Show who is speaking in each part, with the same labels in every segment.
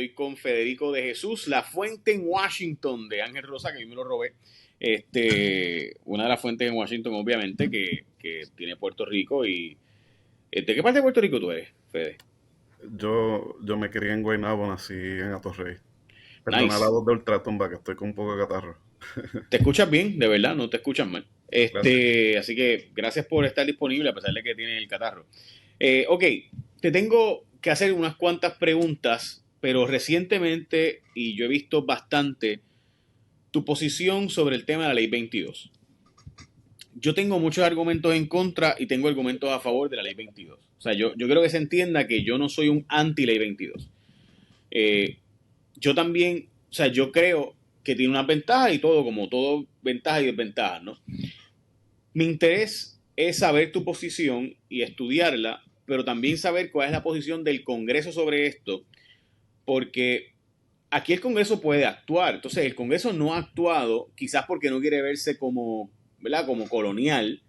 Speaker 1: Estoy con Federico de Jesús, La Fuente en Washington, de Ángel Rosa, que yo me lo robé. Una de las fuentes en Washington, obviamente, que tiene Puerto Rico. ¿De qué parte de Puerto Rico tú eres, Fede?
Speaker 2: Yo me crié en Guaynabo, nací en Atorrey. Perdona la
Speaker 1: Nice.
Speaker 2: voz de ultratumba, que estoy con un poco de catarro.
Speaker 1: ¿Te escuchas bien? De verdad, no te escuchas mal.
Speaker 2: Gracias.
Speaker 1: Así que gracias por estar disponible a pesar de que tienes el catarro. Ok, te tengo que hacer unas cuantas preguntas, pero recientemente, y yo he visto bastante, tu posición sobre el tema de la ley 22. Yo tengo muchos argumentos en contra y tengo argumentos a favor de la ley 22. O sea, yo creo que se entienda que yo no soy un anti-ley 22. Eh, yo también, o sea, yo creo que tiene unas ventajas y todo, como todo, ventajas y desventajas, ¿no? Mi interés es saber tu posición y estudiarla, pero también saber cuál es la posición del Congreso sobre esto, porque aquí el Congreso puede actuar. Entonces, el Congreso no ha actuado, quizás porque no quiere verse como, ¿verdad? Como colonial,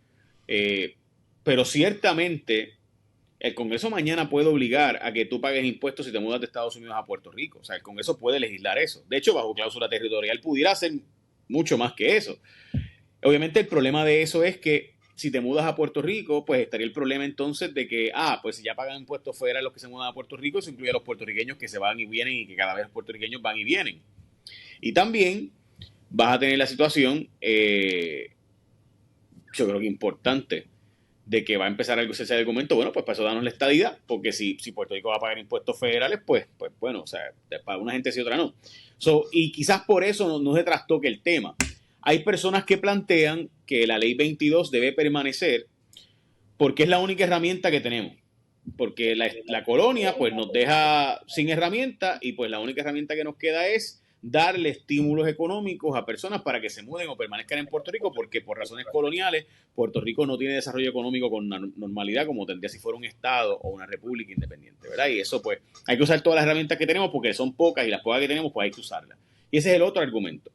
Speaker 1: eh, pero ciertamente el Congreso mañana puede obligar a que tú pagues impuestos si te mudas de Estados Unidos a Puerto Rico. O sea, el Congreso puede legislar eso. De hecho, bajo cláusula territorial pudiera hacer mucho más que eso. Obviamente el problema de eso es que si te mudas a Puerto Rico, pues estaría el problema entonces de que, pues si ya pagan impuestos federales los que se mudan a Puerto Rico, eso incluye a los puertorriqueños que se van y vienen y que cada vez los puertorriqueños van y vienen. Y también vas a tener la situación, yo creo que importante, de que va a empezar a ese argumento, bueno, pues para eso danos la estadidad, porque si Puerto Rico va a pagar impuestos federales, pues bueno, o sea, para una gente sí, otra no. Y quizás por eso no se trastoque el tema. Hay personas que plantean que la ley 22 debe permanecer porque es la única herramienta que tenemos. Porque la colonia pues nos deja sin herramienta y pues la única herramienta que nos queda es darle estímulos económicos a personas para que se muden o permanezcan en Puerto Rico porque por razones coloniales Puerto Rico no tiene desarrollo económico con normalidad como tendría si fuera un estado o una república independiente, ¿verdad? Y eso pues hay que usar todas las herramientas que tenemos porque son pocas y las pocas que tenemos pues hay que usarlas. Y ese es el otro argumento.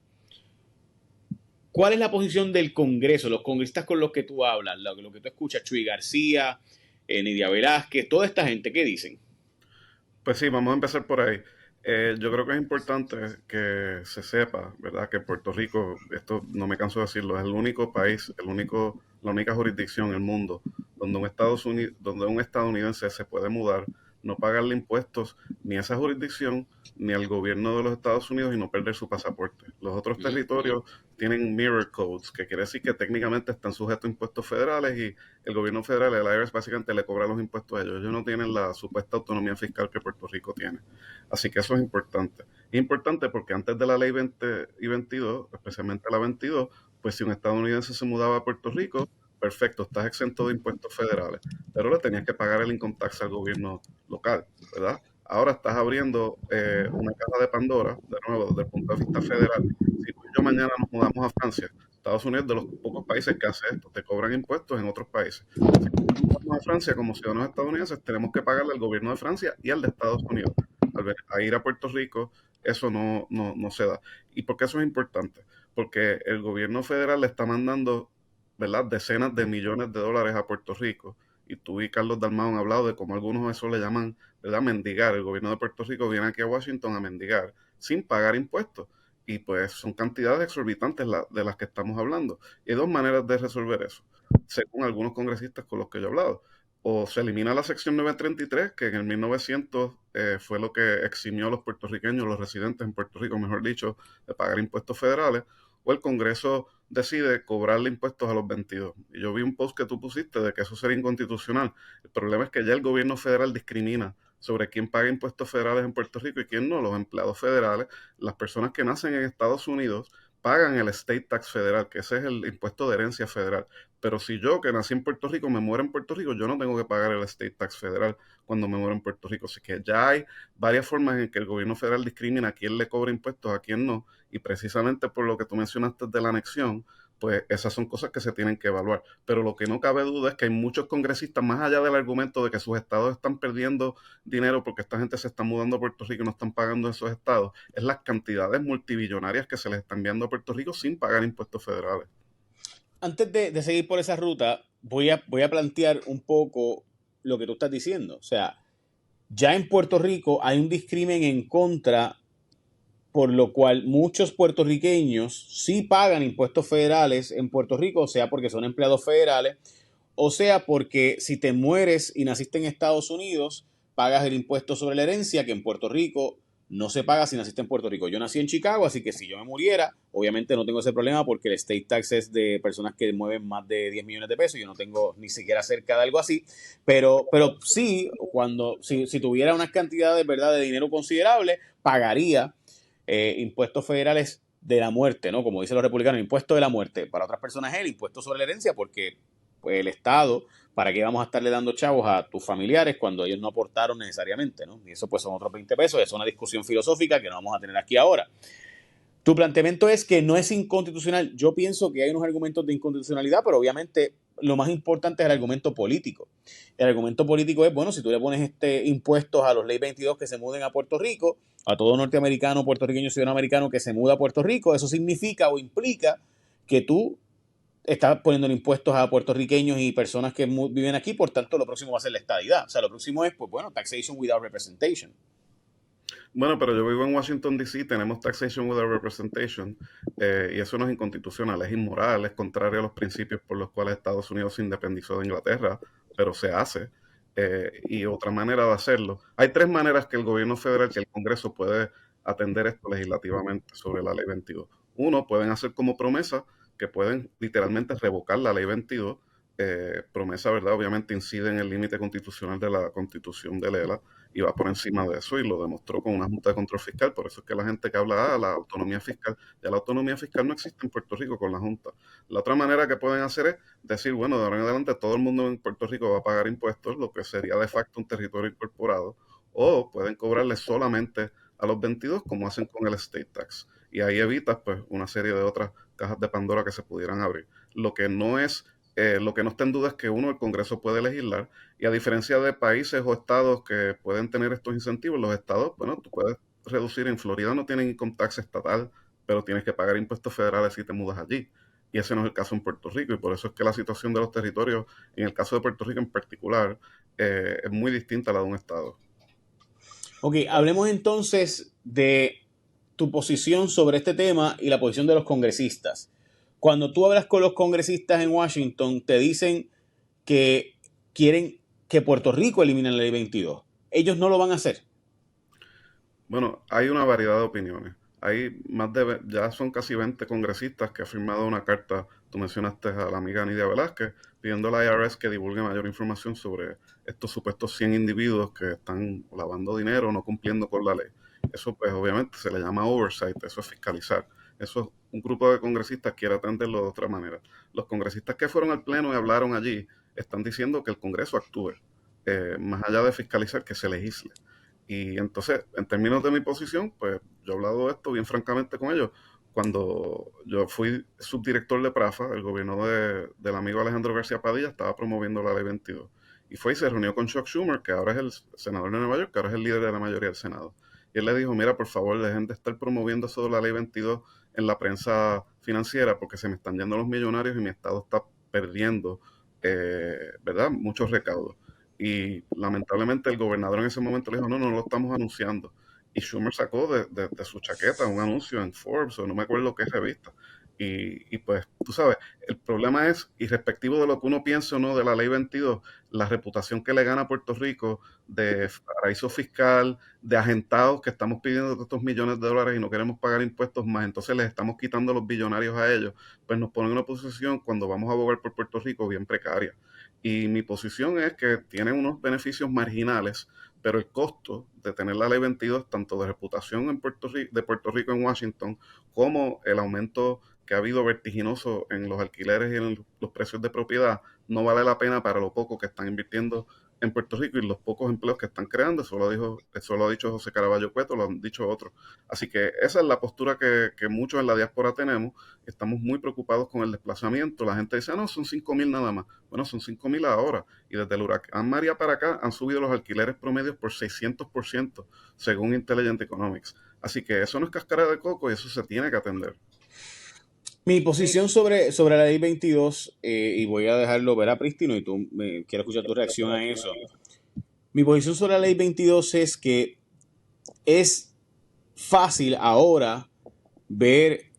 Speaker 1: ¿Cuál es la posición del Congreso, los congresistas con los que tú hablas, lo que tú escuchas, Chuy García, Nidia Velázquez, toda esta gente, ¿qué dicen?
Speaker 2: Pues sí, vamos a empezar por ahí. Yo creo que es importante que se sepa, ¿verdad? Que Puerto Rico, esto no me canso de decirlo, es el único país, la única jurisdicción en el mundo donde donde un estadounidense se puede mudar, no pagarle impuestos ni a esa jurisdicción ni al gobierno de los Estados Unidos y no perder su pasaporte. Los otros
Speaker 1: Uh -huh, uh -huh.
Speaker 2: territorios tienen mirror codes, que quiere decir que técnicamente están sujetos a impuestos federales y el gobierno federal, el IRS, básicamente le cobra los impuestos a ellos. Ellos no tienen la supuesta autonomía fiscal que Puerto Rico tiene. Así que eso es importante. Es importante porque antes de la ley 20 y 22, especialmente la 22, pues si un estadounidense se mudaba a Puerto Rico, perfecto, estás exento de impuestos federales, pero le tenías que pagar el income tax al gobierno local, ¿verdad? Ahora estás abriendo una caja de Pandora, de nuevo, desde el punto de vista federal. Si tú y yo mañana nos mudamos a Francia, Estados Unidos es de los pocos países que hace esto, te cobran impuestos en otros países. Si nos mudamos a Francia como ciudadanos estadounidenses, tenemos que pagarle al gobierno de Francia y al de Estados Unidos. A ir a Puerto Rico, eso no se da. ¿Y por qué eso es importante? Porque el gobierno federal le está mandando, ¿verdad?, decenas de millones de dólares a Puerto Rico. Y tú y Carlos Dalmau han hablado de cómo algunos de eso le llaman, ¿verdad?, mendigar. El gobierno de Puerto Rico viene aquí a Washington a mendigar sin pagar impuestos. Y pues son cantidades exorbitantes de las que estamos hablando. Y hay dos maneras de resolver eso, según algunos congresistas con los que yo he hablado. O se elimina la sección 933, que en el 1900 fue lo que eximió a los puertorriqueños, los residentes en Puerto Rico, mejor dicho, de pagar impuestos federales, o el Congreso decide cobrarle impuestos a los 22. Y yo vi un post que tú pusiste de que eso sería inconstitucional. El problema es que ya el gobierno federal discrimina sobre quién paga impuestos federales en Puerto Rico y quién no. Los empleados federales, las personas que nacen en Estados Unidos, pagan el estate tax federal, que ese es el impuesto de herencia federal. Pero si yo, que nací en Puerto Rico, me muero en Puerto Rico, yo no tengo que pagar el estate tax federal cuando me muero en Puerto Rico. Así que ya hay varias formas en que el gobierno federal discrimina a quién le cobra impuestos, a quién no. Y precisamente por lo que tú mencionaste de la anexión, pues esas son cosas que se tienen que evaluar. Pero lo que no cabe duda es que hay muchos congresistas, más allá del argumento de que sus estados están perdiendo dinero porque esta gente se está mudando a Puerto Rico y no están pagando en esos estados, es las cantidades multibillonarias que se les están enviando a Puerto Rico sin pagar impuestos federales.
Speaker 1: Antes de seguir por esa ruta, voy a plantear un poco lo que tú estás diciendo. O sea, ya en Puerto Rico hay un discrimen en contra, por lo cual muchos puertorriqueños sí pagan impuestos federales en Puerto Rico, o sea, porque son empleados federales, o sea, porque si te mueres y naciste en Estados Unidos, pagas el impuesto sobre la herencia, que en Puerto Rico no se paga si naciste en Puerto Rico. Yo nací en Chicago, así que si yo me muriera, obviamente no tengo ese problema porque el state tax es de personas que mueven más de 10 millones de pesos. Yo no tengo ni siquiera cerca de algo así. Pero sí, si tuviera unas cantidades, ¿verdad?, de dinero considerable, pagaría impuestos federales de la muerte, ¿no? Como dicen los republicanos, impuesto de la muerte. Para otras personas es el impuesto sobre la herencia porque pues, el Estado, ¿para qué vamos a estarle dando chavos a tus familiares cuando ellos no aportaron necesariamente, ¿no? Y eso pues son otros 20 pesos, es una discusión filosófica que no vamos a tener aquí ahora. Tu planteamiento es que no es inconstitucional. Yo pienso que hay unos argumentos de inconstitucionalidad, pero obviamente lo más importante es el argumento político. El argumento político es, bueno, si tú le pones impuestos a los ley 22 que se muden a Puerto Rico, a todo norteamericano, puertorriqueño, ciudadano americano que se muda a Puerto Rico, eso significa o implica que tú estás poniendo impuestos a puertorriqueños y personas que viven aquí, por tanto lo próximo va a ser la estadidad. O sea, lo próximo es, pues bueno, taxation without representation.
Speaker 2: Bueno, pero yo vivo en Washington, D.C., tenemos taxation without representation, y eso no es inconstitucional, es inmoral, es contrario a los principios por los cuales Estados Unidos se independizó de Inglaterra, pero se hace. Y otra manera de hacerlo. Hay tres maneras que el gobierno federal, que el Congreso puede atender esto legislativamente sobre la ley 22. Uno, pueden hacer como promesa que pueden literalmente revocar la ley 22. Promesa, ¿verdad? Obviamente incide en el límite constitucional de la Constitución de Lela y va por encima de eso y lo demostró con una Junta de Control Fiscal. Por eso es que la gente que habla, la autonomía fiscal, ya la autonomía fiscal no existe en Puerto Rico con la Junta. La otra manera que pueden hacer es decir, bueno, de ahora en adelante todo el mundo en Puerto Rico va a pagar impuestos, lo que sería de facto un territorio incorporado, o pueden cobrarle solamente a los 22 como hacen con el estate tax. Y ahí evitas pues una serie de otras cajas de Pandora que se pudieran abrir. Lo que no está en duda es que uno, el Congreso puede legislar, y a diferencia de países o estados que pueden tener estos incentivos, los estados, bueno, tú puedes reducir. En Florida no tienen income tax estatal, pero tienes que pagar impuestos federales si te mudas allí. Y ese no es el caso en Puerto Rico, y por eso es que la situación de los territorios, en el caso de Puerto Rico en particular, es muy distinta a la de un estado.
Speaker 1: Ok, hablemos entonces de tu posición sobre este tema y la posición de los congresistas. Cuando tú hablas con los congresistas en Washington, te dicen que quieren que Puerto Rico elimine la ley 22. Ellos no lo van a hacer.
Speaker 2: Bueno, hay una variedad de opiniones. Ya son casi 20 congresistas que han firmado una carta, tú mencionaste a la amiga Nidia Velázquez, pidiendo a la IRS que divulgue mayor información sobre estos supuestos 100 individuos que están lavando dinero, no cumpliendo con la ley. Eso pues obviamente se le llama oversight, eso es fiscalizar. Eso es un grupo de congresistas quiere atenderlo de otra manera. Los congresistas que fueron al pleno y hablaron allí están diciendo que el Congreso actúe, más allá de fiscalizar, que se legisle. Y entonces, en términos de mi posición, pues yo he hablado de esto bien francamente con ellos. Cuando yo fui subdirector de PRAFA, el gobierno del amigo Alejandro García Padilla estaba promoviendo la ley 22. Y fue y se reunió con Chuck Schumer, que ahora es el senador de Nueva York, que ahora es el líder de la mayoría del Senado. Y él le dijo, mira, por favor, dejen de estar promoviendo eso de la ley 22 en la prensa financiera, porque se me están yendo los millonarios y mi estado está perdiendo, ¿verdad?, muchos recaudos. Y lamentablemente el gobernador en ese momento le dijo, no, no lo estamos anunciando. Y Schumer sacó de su chaqueta un anuncio en Forbes, o no me acuerdo qué revista. Y pues, tú sabes, el problema es, irrespectivo de lo que uno piense o no de la ley 22, la reputación que le gana a Puerto Rico de paraíso fiscal, de agentados que estamos pidiendo estos millones de dólares y no queremos pagar impuestos más, entonces les estamos quitando los billonarios a ellos, pues nos ponen en una posición cuando vamos a abogar por Puerto Rico bien precaria. Y mi posición es que tiene unos beneficios marginales, pero el costo de tener la ley 22, tanto de reputación de Puerto Rico en Washington, como el aumento que ha habido vertiginoso en los alquileres y en los precios de propiedad, no vale la pena para lo poco que están invirtiendo en Puerto Rico y los pocos empleos que están creando. Eso lo ha dicho José Caraballo Cueto, lo han dicho otros. Así que esa es la postura que muchos en la diáspora tenemos. Estamos muy preocupados con el desplazamiento. La gente dice, no, son 5,000 nada más. Bueno, son 5,000 ahora. Y desde el huracán María para acá han subido los alquileres promedios por 600%, según Intelligent Economics. Así que eso no es cáscara de coco y eso se tiene que atender.
Speaker 1: Mi posición sobre la ley 22, y voy a dejarlo ver a Pristino y quiero escuchar tu reacción a eso. Mi posición sobre la ley 22 es que es fácil ahora ver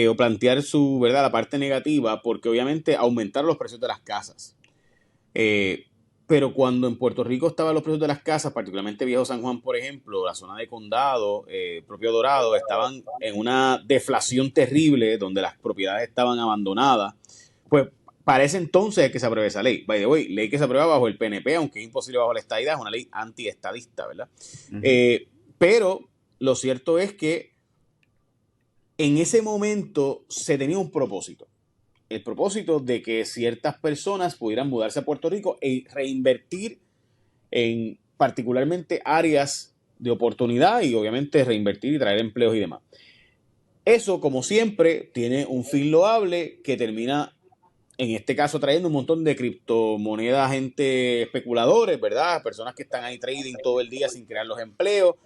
Speaker 1: o plantear ¿verdad? La parte negativa, porque obviamente aumentaron los precios de las casas. Pero cuando en Puerto Rico estaban los precios de las casas, particularmente Viejo San Juan, por ejemplo, la zona de Condado, propio Dorado, estaban en una deflación terrible, donde las propiedades estaban abandonadas, pues para ese entonces es que se aprueba esa ley. By the way, ley que se aprueba bajo el PNP, aunque es imposible bajo la estadidad, es una ley antiestadista, ¿verdad? Pero lo cierto es que en ese momento se tenía un propósito. El propósito de que ciertas personas pudieran mudarse a Puerto Rico e reinvertir en particularmente áreas de oportunidad y obviamente reinvertir y traer empleos y demás. Eso, como siempre, tiene un fin loable que termina, en este caso, trayendo un montón de criptomonedas, gente especuladores, ¿verdad? Personas que están ahí trading todo el día sin crear los empleos.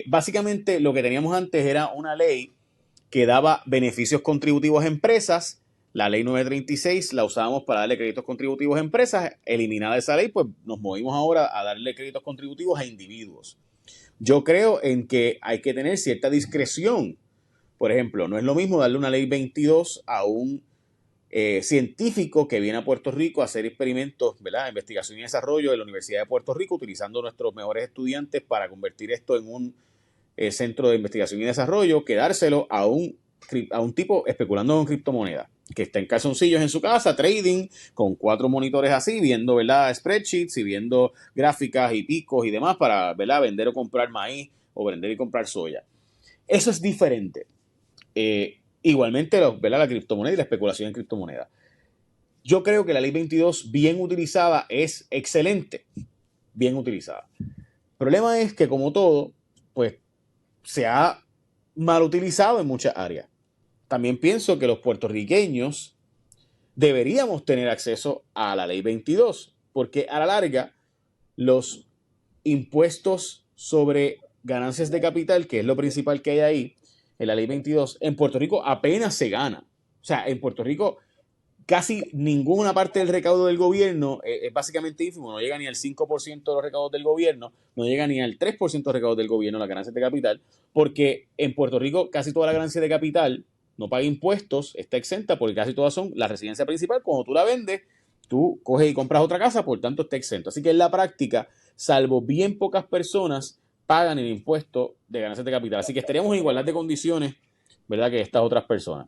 Speaker 1: Básicamente, lo que teníamos antes era una ley que daba beneficios contributivos a empresas. La ley 936 la usábamos para darle créditos contributivos a empresas. Eliminada esa ley, pues nos movimos ahora a darle créditos contributivos a individuos. Yo creo en que hay que tener cierta discreción. Por ejemplo, no es lo mismo darle una ley 22 a un científico que viene a Puerto Rico a hacer experimentos, ¿verdad? Investigación y desarrollo de la Universidad de Puerto Rico, utilizando nuestros mejores estudiantes para convertir esto en un centro de investigación y desarrollo, que dárselo a un tipo especulando con criptomonedas, que está en calzoncillos en su casa, trading, con 4 monitores así, viendo, ¿verdad? Spreadsheets y viendo gráficas y picos y demás para, ¿verdad? Vender o comprar maíz o vender y comprar soya. Eso es diferente. Igualmente, ¿verdad? La criptomoneda y la especulación en criptomonedas. Yo creo que la ley 22, bien utilizada, es excelente. Bien utilizada. El problema es que, como todo, pues se ha mal utilizado en muchas áreas. También pienso que los puertorriqueños deberíamos tener acceso a la ley 22, porque a la larga los impuestos sobre ganancias de capital, que es lo principal que hay ahí, en la ley 22, en Puerto Rico apenas se gana. O sea, en Puerto Rico casi ninguna parte del recaudo del gobierno es básicamente ínfimo, no llega ni al 5% de los recaudos del gobierno, no llega ni al 3% de los recaudos del gobierno, las ganancias de capital, porque en Puerto Rico casi toda la ganancia de capital no paga impuestos, está exenta, porque casi todas son la residencia principal. Cuando tú la vendes, tú coges y compras otra casa, por tanto está exento. Así que en la práctica, salvo bien pocas personas, pagan el impuesto de ganancias de capital. Así que estaríamos en igualdad de condiciones, ¿verdad?, que estas otras personas.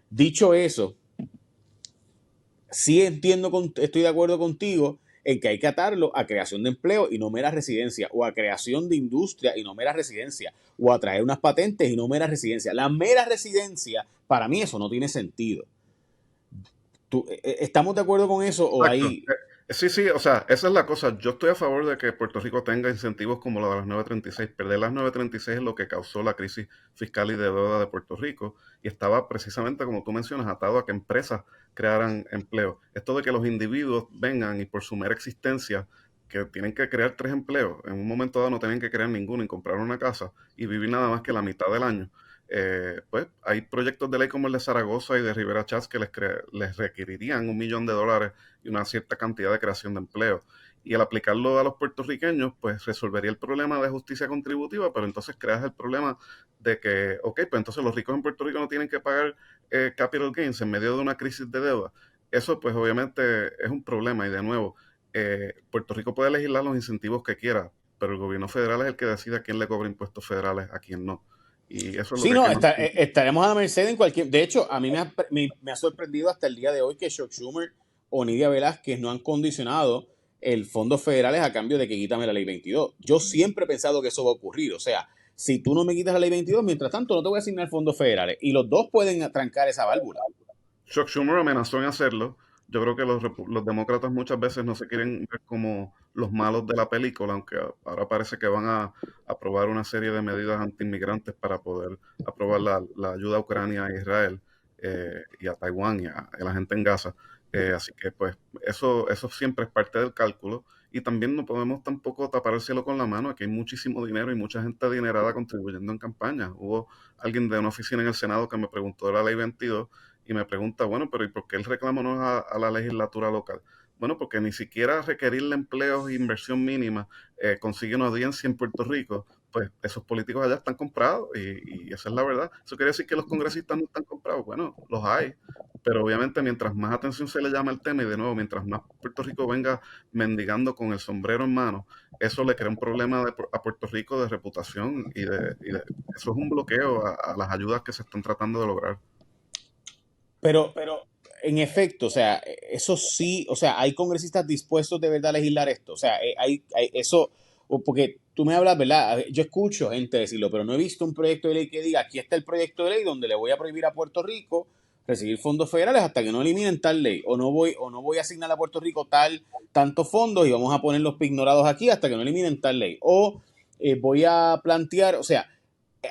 Speaker 1: Dicho eso, sí estoy de acuerdo contigo en que hay que atarlo a creación de empleo y no mera residencia, o a creación de industria y no mera residencia, o a traer unas patentes y no mera residencia. La mera residencia, para mí eso no tiene sentido. ¿Estamos de acuerdo con eso o
Speaker 2: Exacto.
Speaker 1: hay...?
Speaker 2: Sí, sí, o sea, esa es la cosa. Yo estoy a favor de que Puerto Rico tenga incentivos como la de las 936. Perder las 936 es lo que causó la crisis fiscal y de deuda de Puerto Rico, y estaba precisamente, como tú mencionas, atado a que empresas crearan empleo. Esto de que los individuos vengan y por su mera existencia, que tienen que crear 3 empleos, en un momento dado no tienen que crear ninguno y comprar una casa y vivir nada más que la mitad del año. Pues hay proyectos de ley como el de Zaragoza y de Rivera Chats que les requerirían $1 millón y una cierta cantidad de creación de empleo. Y al aplicarlo a los puertorriqueños, pues resolvería el problema de justicia contributiva, pero entonces creas el problema de que, ok, pues entonces los ricos en Puerto Rico no tienen que pagar capital gains en medio de una crisis de deuda. Eso pues obviamente es un problema, y de nuevo, Puerto Rico puede legislar los incentivos que quiera, pero el gobierno federal es el que decide a quién le cobra impuestos federales, a quién no. Y eso es lo
Speaker 1: Sí,
Speaker 2: que hay
Speaker 1: no,
Speaker 2: que mantener.
Speaker 1: estaremos a la merced en cualquier... De hecho, a mí me ha sorprendido hasta el día de hoy que Chuck Schumer o Nidia Velázquez no han condicionado el fondos federales a cambio de que quítame la ley 22. Yo siempre he pensado que eso va a ocurrir. O sea, si tú no me quitas la ley 22, mientras tanto no te voy a asignar fondos federales. Y los dos pueden trancar esa válvula.
Speaker 2: Chuck Schumer amenazó en hacerlo. Yo creo que los demócratas muchas veces no se quieren ver como los malos de la película, aunque ahora parece que van a aprobar una serie de medidas antiinmigrantes para poder aprobar la ayuda a Ucrania, a Israel, y a Taiwán y a la gente en Gaza. Así que pues eso siempre es parte del cálculo. Y también no podemos tampoco tapar el cielo con la mano. Aquí hay muchísimo dinero y mucha gente adinerada contribuyendo en campaña. Hubo alguien de una oficina en el Senado que me preguntó de la ley 22 y me pregunta, bueno, pero ¿y por qué el reclamo no es a la legislatura local? Bueno, porque ni siquiera requerirle empleos e inversión mínima consigue una audiencia en Puerto Rico, pues esos políticos allá están comprados y esa es la verdad. ¿Eso quiere decir que los congresistas no están comprados? Bueno, los hay, pero obviamente mientras más atención se le llama al tema y de nuevo, mientras más Puerto Rico venga mendigando con el sombrero en mano, eso le crea un problema a Puerto Rico de reputación eso es un bloqueo a las ayudas que se están tratando de lograr.
Speaker 1: Pero, en efecto, o sea, eso sí, o sea, hay congresistas dispuestos de verdad a legislar esto. O sea, hay eso, porque tú me hablas, ¿verdad? Yo escucho gente decirlo, pero no he visto un proyecto de ley que diga, aquí está el proyecto de ley donde le voy a prohibir a Puerto Rico recibir fondos federales hasta que no eliminen tal ley, o no voy a asignar a Puerto Rico tantos fondos y vamos a ponerlos ignorados aquí hasta que no eliminen tal ley. O voy a plantear, o sea,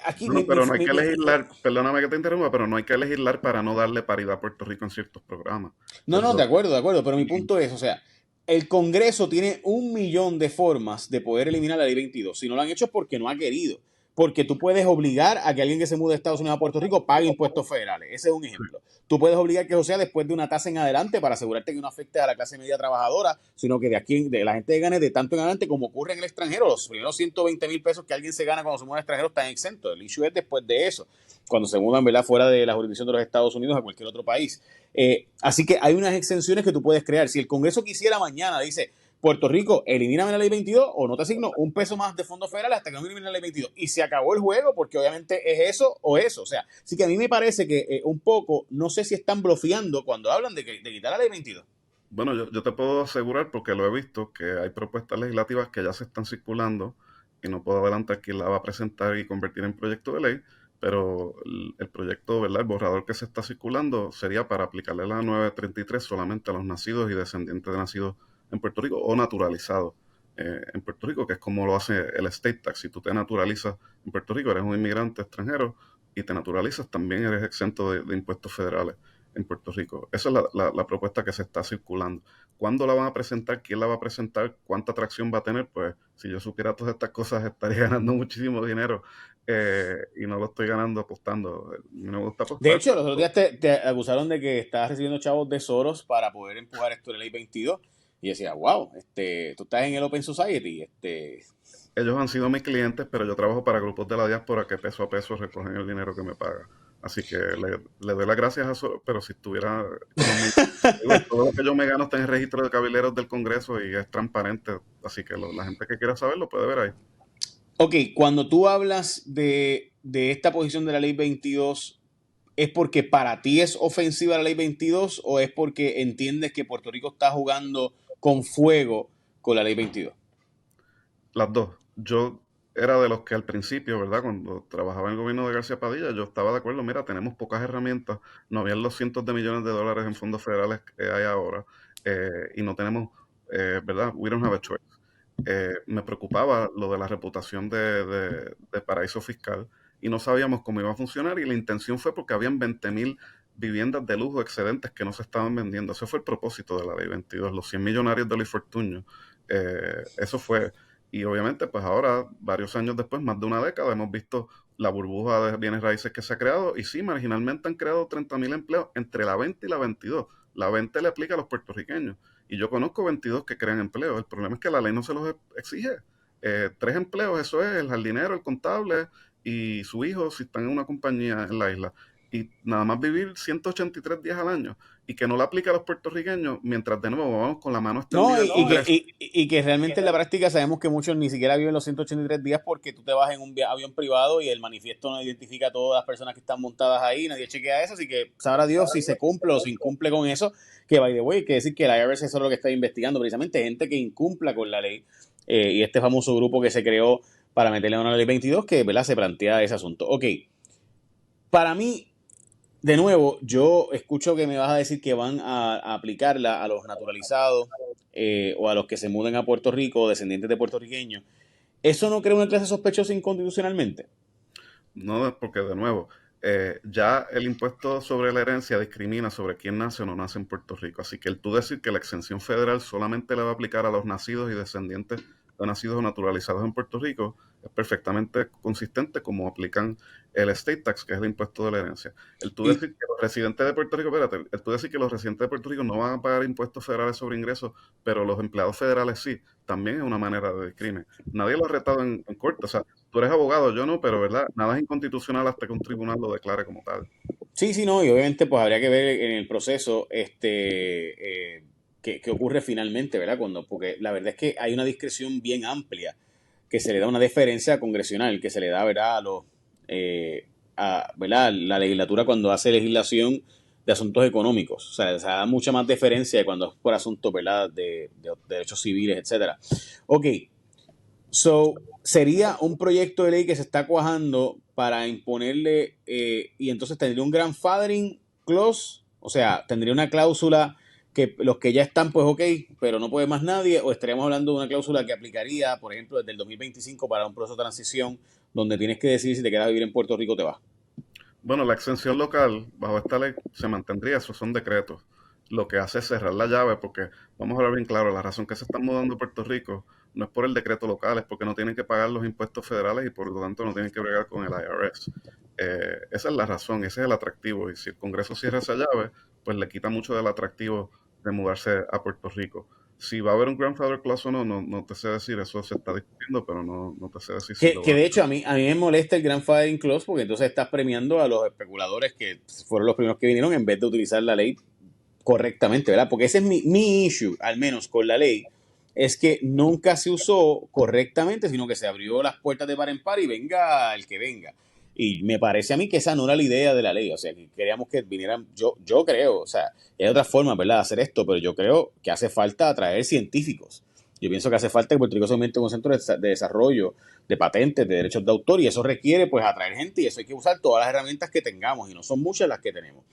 Speaker 1: aquí
Speaker 2: Bueno, pero no hay que legislar, perdóname que te interrumpa, pero no hay que legislar para no darle paridad a Puerto Rico en ciertos programas. O sea,
Speaker 1: No, no, de acuerdo, pero mi punto es, o sea, el Congreso tiene 1 millón de formas de poder eliminar la ley 22. Si no lo han hecho es porque no ha querido. Porque tú puedes obligar a que alguien que se mude de Estados Unidos a Puerto Rico pague impuestos federales. Ese es un ejemplo. Tú puedes obligar que eso sea después de una tasa en adelante para asegurarte que no afecte a la clase media trabajadora, sino que de aquí, de la gente gane de tanto en adelante como ocurre en el extranjero. Los primeros 120 mil pesos que alguien se gana cuando se muda al extranjero están exentos. El issue es después de eso, cuando se mudan, ¿verdad?, fuera de la jurisdicción de los Estados Unidos a cualquier otro país. Así que hay unas exenciones que tú puedes crear. Si el Congreso quisiera mañana, dice, Puerto Rico, elimíname la ley 22 o no te asigno un peso más de fondos federales hasta que no elimine la ley 22. Y se acabó el juego porque obviamente es eso o eso. O sea, así que a mí me parece que un poco, no sé si están bloqueando cuando hablan de quitar la ley 22.
Speaker 2: bueno, yo te puedo asegurar, porque lo he visto, que hay propuestas legislativas que ya se están circulando y no puedo adelantar quién la va a presentar y convertir en proyecto de ley, pero el proyecto, ¿verdad? El borrador que se está circulando sería para aplicarle la 933 solamente a los nacidos y descendientes de nacidos en Puerto Rico o naturalizados en Puerto Rico, que es como lo hace el estate tax. Si tú te naturalizas en Puerto Rico, eres un inmigrante extranjero y te naturalizas, también eres exento de impuestos federales en Puerto Rico. Esa es la propuesta que se está circulando. ¿Cuándo la van a presentar? ¿Quién la va a presentar? ¿Cuánta atracción va a tener? Pues si yo supiera todas estas cosas estaría ganando muchísimo dinero y no lo estoy ganando apostando. Me gusta
Speaker 1: De
Speaker 2: apostar.
Speaker 1: hecho, los otros días te acusaron de que estabas recibiendo chavos de Soros para poder empujar esto de ley 22. Y decía, wow, tú estás en el Open Society.
Speaker 2: Ellos han sido mis clientes, pero yo trabajo para grupos de la diáspora que peso a peso recogen el dinero que me paga. Así que le doy las gracias a eso, pero si estuviera digo, todo lo que yo me gano está en el registro de cabileros del Congreso y es transparente, así que la gente que quiera saberlo puede ver ahí.
Speaker 1: Ok, cuando tú hablas de esta posición de la ley 22, ¿es porque para ti es ofensiva la ley 22 o es porque entiendes que Puerto Rico está jugando con fuego con la ley 22?
Speaker 2: Las dos. Yo era de los que al principio, ¿verdad? Cuando trabajaba en el gobierno de García Padilla, yo estaba de acuerdo, mira, tenemos pocas herramientas, no habían los cientos de millones de dólares en fondos federales que hay ahora y no tenemos, ¿verdad? We don't have a choice. Me preocupaba lo de la reputación de paraíso fiscal y no sabíamos cómo iba a funcionar y la intención fue porque habían 20.000 viviendas de lujo excedentes que no se estaban vendiendo. Ese fue el propósito de la ley 22, los 100 millonarios de Luis Fortuño. Eso fue. Y obviamente, pues ahora, varios años después, más de una década, hemos visto la burbuja de bienes raíces que se ha creado. Y sí, marginalmente han creado 30.000 empleos entre la 20 y la 22. La 20 le aplica a los puertorriqueños. Y yo conozco 22 que crean empleos. El problema es que la ley no se los exige. 3 empleos, eso es, el jardinero, el contable y su hijo si están en una compañía en la isla. Y nada más vivir 183 días al año y que no la aplica a los puertorriqueños, mientras de nuevo vamos con la mano
Speaker 1: No,
Speaker 2: extendida al Congreso.
Speaker 1: y que realmente en la práctica sabemos que muchos ni siquiera viven los 183 días porque tú te vas en un avión privado y el manifiesto no identifica a todas las personas que están montadas ahí, nadie chequea eso, así que sabrá Dios si se cumple o se incumple con eso, que by the way, hay que decir que la IRS eso es lo que está investigando, precisamente gente que incumpla con la ley y este famoso grupo que se creó para meterle a una ley 22 que, ¿verdad?, se plantea ese asunto. Ok, para mí de nuevo, yo escucho que me vas a decir que van a aplicarla a los naturalizados o a los que se muden a Puerto Rico, descendientes de puertorriqueños. ¿Eso no crea una clase sospechosa inconstitucionalmente?
Speaker 2: No, porque de nuevo, ya el impuesto sobre la herencia discrimina sobre quién nace o no nace en Puerto Rico. Así que el tú decir que la exención federal solamente le va a aplicar a los nacidos y descendientes nacidos o naturalizados en Puerto Rico, es perfectamente consistente como aplican el estate tax, que es el impuesto de la herencia. El tú
Speaker 1: Y
Speaker 2: decir que los residentes de Puerto Rico, espérate, el tú decir que los residentes de Puerto Rico no van a pagar impuestos federales sobre ingresos, pero los empleados federales sí, también es una manera de discrimen. Nadie lo ha retado en corte, o sea, tú eres abogado, yo no, pero ¿verdad? Nada es inconstitucional hasta que un tribunal lo declare como tal.
Speaker 1: sí, sí, no, y obviamente pues habría que ver en el proceso qué ocurre finalmente, ¿verdad? Porque la verdad es que hay una discreción bien amplia que se le da una deferencia congresional, que se le da, ¿verdad? ¿Verdad? La legislatura cuando hace legislación de asuntos económicos. O sea, se da mucha más deferencia de cuando es por asuntos, ¿verdad? De derechos civiles, etcétera. Ok, so, sería un proyecto de ley que se está cuajando para imponerle, y entonces tendría un grandfathering clause, o sea, tendría una cláusula que los que ya están, pues ok, pero no puede más nadie, o estaríamos hablando de una cláusula que aplicaría, por ejemplo, desde el 2025 para un proceso de transición, donde tienes que decidir si te quedas a vivir en Puerto Rico o te vas.
Speaker 2: Bueno, la exención local bajo esta ley se mantendría, esos son decretos. Lo que hace es cerrar la llave, porque vamos a hablar bien claro, la razón que se están mudando a Puerto Rico no es por el decreto local, es porque no tienen que pagar los impuestos federales y por lo tanto no tienen que bregar con el IRS. Esa es la razón, ese es el atractivo. Y si el Congreso cierra esa llave, pues le quita mucho del atractivo de mudarse a Puerto Rico. Si va a haber un grandfather clause o no, no te sé decir, eso se está discutiendo, pero no te sé decir si lo
Speaker 1: Que
Speaker 2: va a
Speaker 1: de
Speaker 2: haber.
Speaker 1: hecho a mí me molesta el grandfathering clause porque entonces estás premiando a los especuladores que fueron los primeros que vinieron en vez de utilizar la ley correctamente, ¿verdad? Porque ese es mi issue, al menos con la ley, es que nunca se usó correctamente, sino que se abrió las puertas de par en par y venga el que venga. Y me parece a mí que esa no era la idea de la ley, o sea, que queríamos que vinieran, yo creo, o sea, hay otras formas, ¿verdad?, de hacer esto, pero yo creo que hace falta atraer científicos. Yo pienso que hace falta que Puerto Rico se aumente un centro de desarrollo, de patentes, de derechos de autor, y eso requiere, pues, atraer gente, y eso hay que usar todas las herramientas que tengamos, y no son muchas las que tenemos.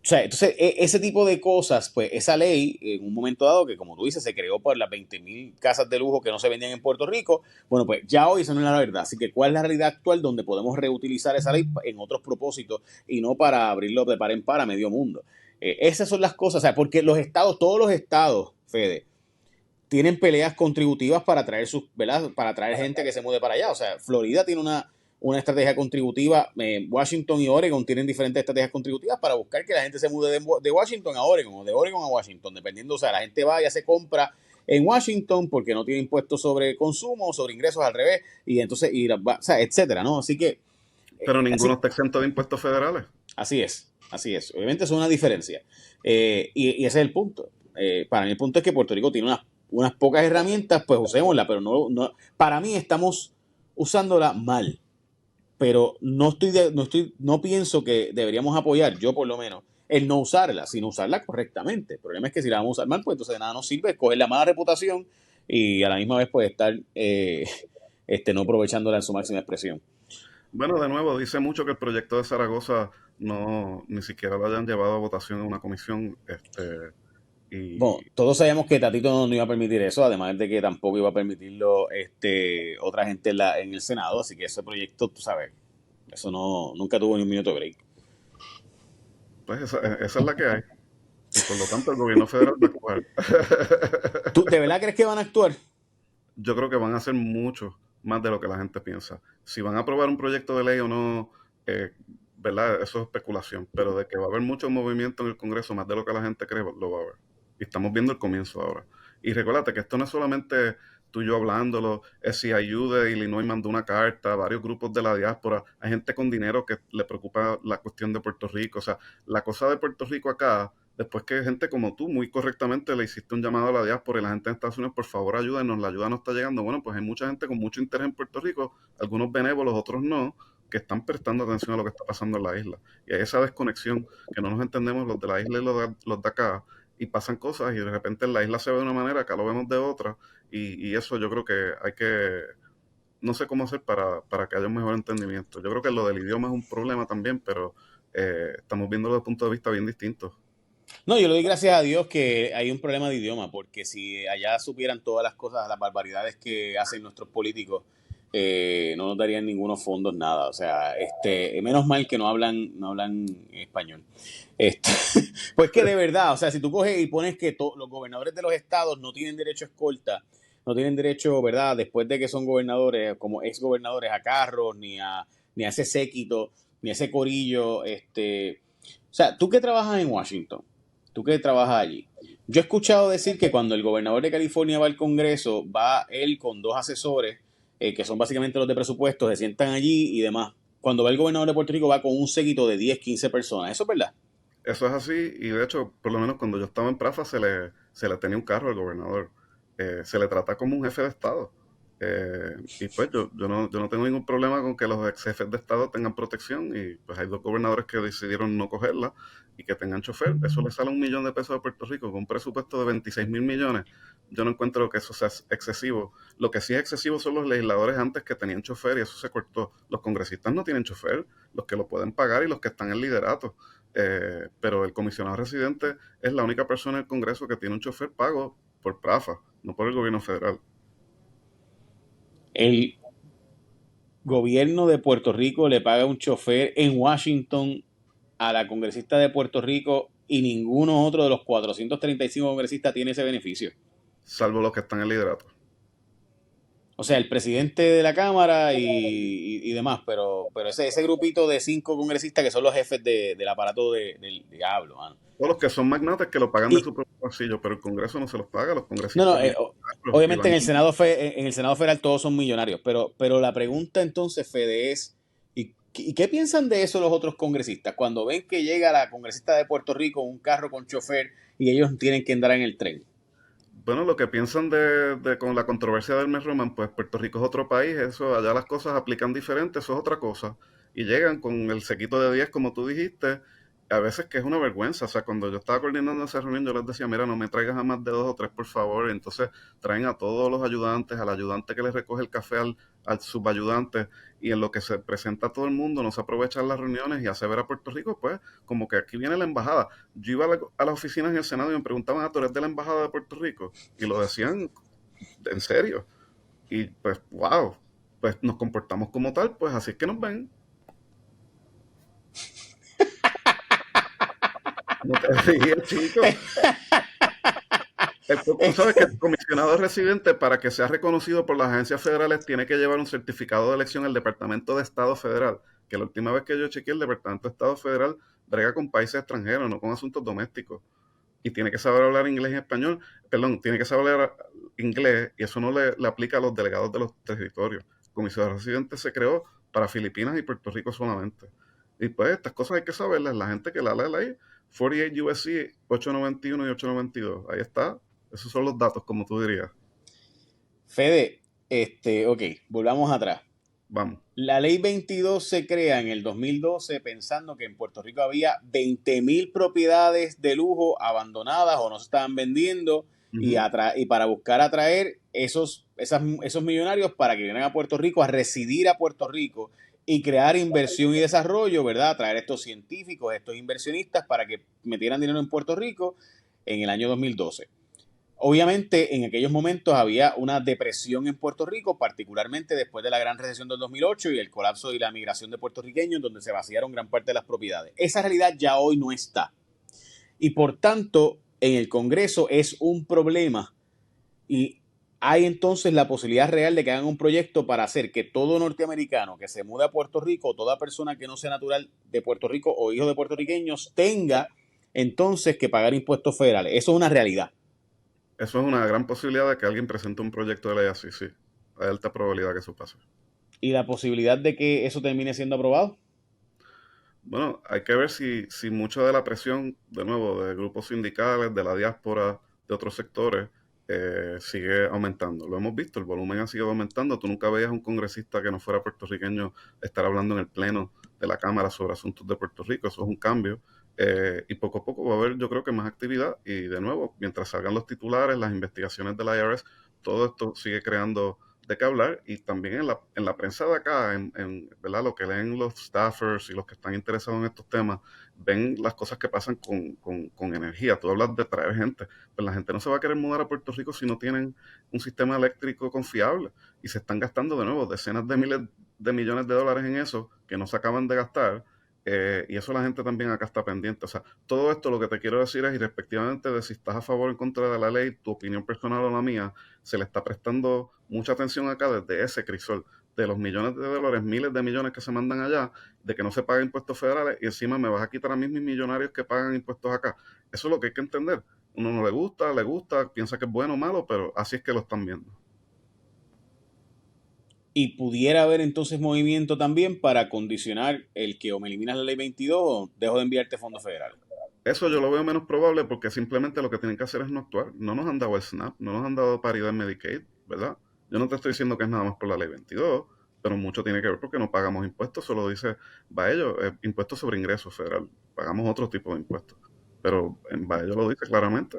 Speaker 1: O sea, entonces, ese tipo de cosas, pues esa ley, en un momento dado, que como tú dices, se creó por las 20.000 casas de lujo que no se vendían en Puerto Rico, bueno, pues ya hoy eso no es la verdad. Así que, ¿cuál es la realidad actual donde podemos reutilizar esa ley en otros propósitos y no para abrirlo de par en par a medio mundo? Esas son las cosas, o sea, porque los estados, todos los estados, Fede, tienen peleas contributivas para traer ¿verdad? Para traer gente que se mude para allá. O sea, Florida tiene una estrategia contributiva, Washington y Oregon tienen diferentes estrategias contributivas para buscar que la gente se mude de Washington a Oregon o de Oregon a Washington, dependiendo, o sea, la gente va y hace compra en Washington porque no tiene impuestos sobre consumo, sobre ingresos al revés, y entonces, o sea, etcétera, ¿no? Así que,
Speaker 2: Pero ninguno
Speaker 1: así,
Speaker 2: está exento de impuestos federales.
Speaker 1: así es, así es. Obviamente es una diferencia. Y ese es el punto. Para mí el punto es que Puerto Rico tiene unas pocas herramientas, pues usémoslas, pero para mí estamos usándola mal. Pero no pienso que deberíamos apoyar, yo por lo menos, el no usarla, sino usarla correctamente. El problema es que si la vamos a usar mal, pues entonces de nada nos sirve, coger la mala reputación y a la misma vez pues estar no aprovechándola en su máxima expresión.
Speaker 2: Bueno, de nuevo, dice mucho que el proyecto de Zaragoza no ni siquiera lo hayan llevado a votación en una comisión,
Speaker 1: Bueno,
Speaker 2: y
Speaker 1: todos sabíamos que Tatito no iba a permitir eso, además de que tampoco iba a permitirlo otra gente en el Senado, así que ese proyecto, tú sabes, eso nunca tuvo ni un minuto de break.
Speaker 2: pues esa es la que hay. Y por lo tanto el gobierno federal va a actuar.
Speaker 1: ¿Tú de verdad crees que van a actuar?
Speaker 2: Yo creo que van a hacer mucho más de lo que la gente piensa. Si van a aprobar un proyecto de ley o no, ¿verdad? Eso es especulación, pero de que va a haber mucho movimiento en el Congreso, más de lo que la gente cree, lo va a haber. Y estamos viendo el comienzo ahora. Y recuérdate que esto no es solamente tú y yo hablándolo, es si ayude de Illinois mandó una carta, varios grupos de la diáspora, hay gente con dinero que le preocupa la cuestión de Puerto Rico, o sea, la cosa de Puerto Rico acá, después que gente como tú muy correctamente le hiciste un llamado a la diáspora y la gente en Estados Unidos, por favor ayúdenos, la ayuda no está llegando, bueno, pues hay mucha gente con mucho interés en Puerto Rico, algunos benévolos, otros no, que están prestando atención a lo que está pasando en la isla. Y hay esa desconexión que no nos entendemos los de la isla y los de acá, y pasan cosas y de repente en la isla se ve de una manera, acá lo vemos de otra, y eso yo creo que hay que, no sé cómo hacer para que haya un mejor entendimiento. Yo creo que lo del idioma es un problema también, pero estamos viéndolo desde puntos de vista bien distintos.
Speaker 1: No, yo le doy gracias a Dios que hay un problema de idioma, porque si allá supieran todas las cosas, las barbaridades que hacen nuestros políticos, no nos darían ningunos fondos, nada. O sea, menos mal que no hablan español. Este, pues que de verdad, o sea, si tú coges y pones que los gobernadores de los estados no tienen derecho a escolta, no tienen derecho, ¿verdad? Después de que son gobernadores, como ex gobernadores, a carros, ni a ese séquito, ni a ese corillo. O sea, tú que trabajas en Washington, tú que trabajas allí, yo he escuchado decir que cuando el gobernador de California va al Congreso, va él con dos asesores, que son básicamente los de presupuestos, se sientan allí y demás. Cuando va el gobernador de Puerto Rico, va con un séquito de 10, 15 personas. ¿Eso es verdad?
Speaker 2: Eso es así, y de hecho, por lo menos cuando yo estaba en Prafa, se le tenía un carro al gobernador. Se le trata como un jefe de Estado. Y pues yo no tengo ningún problema con que los ex jefes de Estado tengan protección, y pues hay dos gobernadores que decidieron no cogerla y que tengan chofer. Eso le sale $1 millón de Puerto Rico con un presupuesto de 26.000 millones. Yo no encuentro que eso sea excesivo. Lo que sí es excesivo son los legisladores antes que tenían chofer y eso se cortó. Los congresistas no tienen chofer, los que lo pueden pagar y los que están en liderato. Pero el comisionado residente es la única persona en el Congreso que tiene un chofer pago por PRAFA, no por el gobierno federal.
Speaker 1: El gobierno de Puerto Rico le paga un chofer en Washington a la congresista de Puerto Rico y ninguno otro de los 435 congresistas tiene ese beneficio.
Speaker 2: Salvo los que están en liderato.
Speaker 1: O sea, el presidente de la Cámara y demás, pero ese grupito de 5 congresistas que son los jefes del aparato del diablo, mano.
Speaker 2: O los que son magnates que lo pagan de
Speaker 1: Y,
Speaker 2: su propio bolsillo, pero el Congreso no se los paga, los
Speaker 1: no, no,
Speaker 2: congresistas viven y
Speaker 1: obviamente
Speaker 2: van.
Speaker 1: en el Senado Federal todos son millonarios, pero la pregunta entonces, Fede, es, ¿y qué piensan de eso los otros congresistas? Cuando ven que llega la congresista de Puerto Rico un carro con chofer y ellos tienen que andar en el tren.
Speaker 2: Bueno, lo que piensan con la controversia del Mes Roman, pues Puerto Rico es otro país, eso allá las cosas aplican diferente, eso es otra cosa. Y llegan con el sequito de 10 como tú dijiste, a veces que es una vergüenza. O sea, cuando yo estaba coordinando esa reunión, yo les decía, mira, no me traigas a más de 2 o 3, por favor. Y entonces traen a todos los ayudantes, al ayudante que les recoge el café al subayudante, y en lo que se presenta a todo el mundo, no se aprovechan las reuniones y hace ver a Puerto Rico, pues, como que aquí viene la embajada. Yo iba a las oficinas en el Senado y me preguntaban, ¿tú eres de la embajada de Puerto Rico? Y lo decían en serio. Y pues, wow, pues nos comportamos como tal, pues así es que nos ven. No te ríes, chico. Tú sabes que el comisionado residente, para que sea reconocido por las agencias federales, tiene que llevar un certificado de elección al Departamento de Estado Federal, que la última vez que yo chequeé, el Departamento de Estado Federal brega con países extranjeros, no con asuntos domésticos. Y tiene que saber hablar inglés y español, perdón, tiene que saber hablar inglés, y eso no le aplica a los delegados de los territorios. El comisionado residente se creó para Filipinas y Puerto Rico solamente. Y pues estas cosas hay que saberlas. La gente que la lee ahí, 48 USC 891 y 892, ahí está. Esos son los datos, como tú dirías.
Speaker 1: Fede, ok, volvamos atrás.
Speaker 2: Vamos.
Speaker 1: La ley 22 se crea en el 2012 pensando que en Puerto Rico había 20.000 propiedades de lujo abandonadas o no se estaban vendiendo
Speaker 2: Ujú.
Speaker 1: y para buscar atraer esos millonarios para que vinieran a Puerto Rico, a residir a Puerto Rico y crear inversión y desarrollo, ¿verdad? Traer estos científicos, estos inversionistas para que metieran dinero en Puerto Rico en el año 2012. Obviamente, en aquellos momentos había una depresión en Puerto Rico, particularmente después de la gran recesión del 2008 y el colapso y la migración de puertorriqueños, donde se vaciaron gran parte de las propiedades. Esa realidad ya hoy no está. Y por tanto, en el Congreso es un problema y hay entonces la posibilidad real de que hagan un proyecto para hacer que todo norteamericano que se mude a Puerto Rico, toda persona que no sea natural de Puerto Rico o hijo de puertorriqueños, tenga entonces que pagar impuestos federales. Eso es una realidad.
Speaker 2: Eso es una gran posibilidad de que alguien presente un proyecto de ley así, sí. Hay alta probabilidad que eso pase.
Speaker 1: Y la posibilidad de que eso termine siendo aprobado.
Speaker 2: Bueno, hay que ver si mucho de la presión, de nuevo, de grupos sindicales, de la diáspora, de otros sectores, sigue aumentando. Lo hemos visto, el volumen ha seguido aumentando. Tú nunca veías un congresista que no fuera puertorriqueño estar hablando en el pleno de la Cámara sobre asuntos de Puerto Rico. Eso es un cambio. Y poco a poco va a haber, yo creo que más actividad. Y de nuevo, mientras salgan los titulares, las investigaciones del IRS, todo esto sigue creando de qué hablar. Y también en la prensa de acá, ¿verdad? Lo que leen los staffers y los que están interesados en estos temas, ven las cosas que pasan con energía. Tú hablas de traer gente, pues la gente no se va a querer mudar a Puerto Rico si no tienen un sistema eléctrico confiable, y se están gastando de nuevo decenas de miles de millones de dólares en eso que no se acaban de gastar. Y eso la gente también acá está pendiente. O sea, todo esto lo que te quiero decir es, irrespectivamente de si estás a favor o en contra de la ley, tu opinión personal o la mía, se le está prestando mucha atención acá desde ese crisol, de los millones de dólares, miles de millones que se mandan allá, de que no se pagan impuestos federales y encima me vas a quitar a mí mis millonarios que pagan impuestos acá. Eso es lo que hay que entender. Uno no le gusta, piensa que es bueno o malo, pero así es que lo están viendo.
Speaker 1: Y pudiera haber entonces movimiento también para condicionar el que o me eliminas la ley 22 o dejo de enviarte fondos federales.
Speaker 2: Eso yo lo veo menos probable porque simplemente lo que tienen que hacer es no actuar. No nos han dado el SNAP, no nos han dado paridad en Medicaid, ¿verdad? Yo no te estoy diciendo que es nada más por la ley 22, pero mucho tiene que ver porque no pagamos impuestos, solo dice, va ello, impuestos sobre ingresos federal. Pagamos otro tipo de impuestos. Pero en Baello lo dice claramente.